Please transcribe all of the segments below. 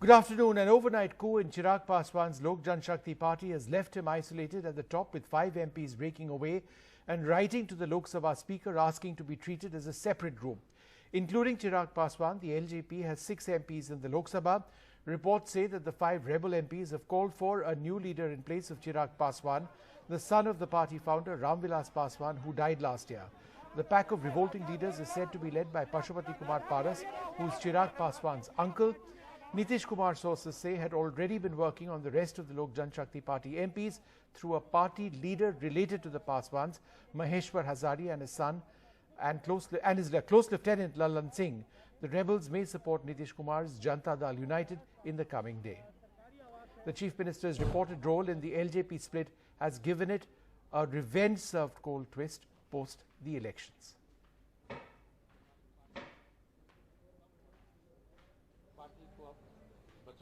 Good afternoon. An overnight coup in Chirag Paswan's Lok Jan Shakti party has left him isolated at the top, with 5 MPs breaking away and writing to the Lok Sabha Speaker asking to be treated as a separate group. Including Chirag Paswan, the LJP has 6 MPs in the Lok Sabha. Reports say that the 5 rebel MPs have called for a new leader in place of Chirag Paswan, the son of the party founder Ram Vilas Paswan, who died last year. The pack of revolting leaders is said to be led by Pashupati Kumar Paras, who is Chirag Paswan's uncle. Nitish Kumar, sources say, had already been working on the rest of the Lok Jan Shakti party MPs through a party leader related to the Paswans, Maheshwar Hazari, and his son and his close lieutenant Lalan Singh. The rebels may support Nitish Kumar's Janata Dal United in the coming day. The Chief Minister's reported role in the LJP split has given it a revenge-served cold twist post the elections.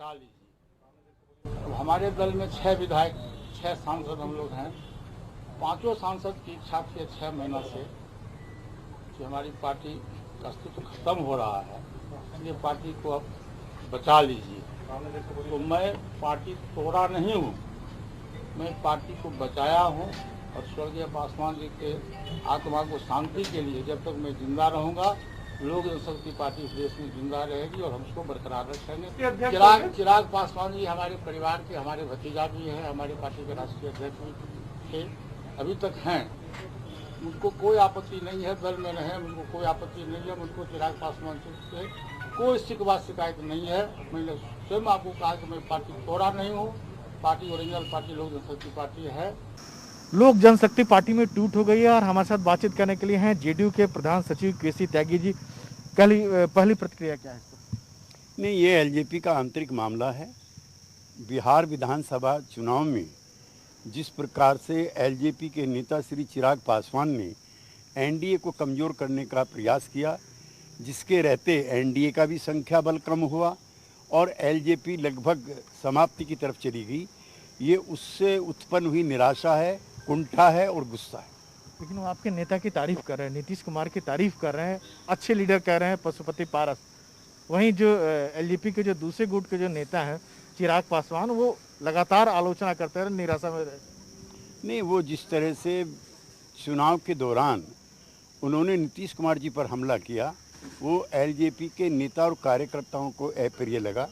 बचा लीजिए। अब हमारे दल में 6 विधायक 6 सांसद हम लोग हैं। 5 सांसद की इच्छा थी 6 महीना से कि हमारी पार्टी का अस्तित्व खत्म हो रहा है, ये पार्टी को अब बचा लीजिए। तो मैं पार्टी तोड़ा नहीं हूँ, मैं पार्टी को बचाया हूँ और स्वर्गीय पासवान जी के आत्मा को शांति के लिए जब तक मैं जिंदा रहूँगा, लोक जनशक्ति पार्टी इस देश में जिंदा रहेगी और हम उसको बरकरार रखेंगे। चिराग पासवान जी हमारे परिवार के, हमारे भतीजा भी हैं, हमारे पार्टी के राष्ट्रीय अध्यक्ष भी थे, अभी तक हैं। उनको कोई आपत्ति नहीं है दल में रहें, उनको कोई आपत्ति नहीं है, उनको चिराग पासवान से कोई शिकायत नहीं है। मैंने स्वयं आपको कहा कि मैं पार्टी तोड़ा नहीं हूँ, पार्टी ओरिजिनल पार्टी लोक जनशक्ति पार्टी है। लोक जनशक्ति पार्टी में टूट हो गई है और हमारे साथ बातचीत करने के लिए हैं जेडीयू के प्रधान सचिव केसी त्यागी जी। पहली प्रतिक्रिया क्या है? नहीं, ये एलजेपी का आंतरिक मामला है। बिहार विधानसभा चुनाव में जिस प्रकार से एलजेपी के नेता श्री चिराग पासवान ने एनडीए को कमज़ोर करने का प्रयास किया, जिसके रहते एनडीए का भी संख्या बल कम हुआ और एलजेपी लगभग समाप्ति की तरफ चली गई, ये उससे उत्पन्न हुई निराशा है, कुंठा है और गुस्सा है। लेकिन वो आपके नेता की तारीफ कर रहे हैं, नीतीश कुमार की तारीफ कर रहे हैं, अच्छे लीडर कह रहे हैं पशुपति पारस। वहीं जो एलजेपी के जो दूसरे गुट के जो नेता हैं चिराग पासवान, वो लगातार आलोचना करते रहे, निराशा में रहे। नहीं, वो जिस तरह से चुनाव के दौरान उन्होंने नीतीश कुमार जी पर हमला किया, वो एलजेपी के नेता और कार्यकर्ताओं को अप्रिय लगा।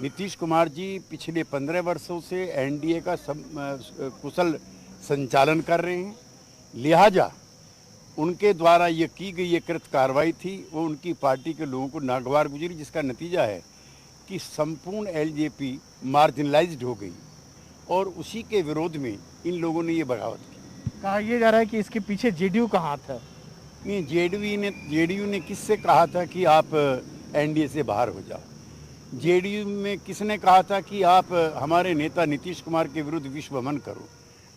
नीतीश कुमार जी पिछले 15 वर्षों से एनडीए का कुशल संचालन कर रहे हैं, लिहाजा उनके द्वारा ये की गई ये कृत कार्रवाई थी, वो उनकी पार्टी के लोगों को नागवार गुजरी, जिसका नतीजा है कि संपूर्ण एलजेपी मार्जिनलाइज्ड हो गई और उसी के विरोध में इन लोगों ने ये बगावत की। कहा यह जा रहा है कि इसके पीछे जेडीयू का हाथ है। नहीं, जेडीयू ने किससे कहा था कि आप एनडीए से बाहर हो जाओ? जेडीयू में किसने कहा था कि आप हमारे नेता नीतीश कुमार के विरुद्ध विश्व भ्रमण करो?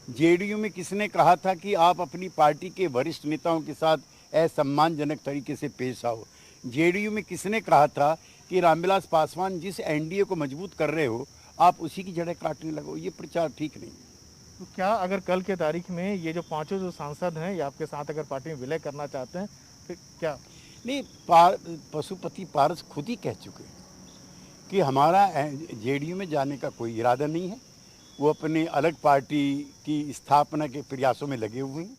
जेडीयू में किसने कहा था कि आप अपनी पार्टी के वरिष्ठ नेताओं के साथ असम्मानजनक तरीके से पेश आओ? जेडीयू में किसने कहा था कि रामविलास पासवान जिस एनडीए को मजबूत कर रहे हो, आप उसी की जड़ें काटने लगो? ये प्रचार ठीक नहीं। तो क्या अगर कल के तारीख में ये जो 5 जो सांसद हैं, ये आपके साथ अगर पार्टी में विलय करना चाहते हैं, फिर क्या? नहीं, पशुपति पारस खुद ही कह चुके हैं कि हमारा जेडीयू में जाने का कोई इरादा नहीं है। वो अपने अलग पार्टी की स्थापना के प्रयासों में लगे हुए हैं।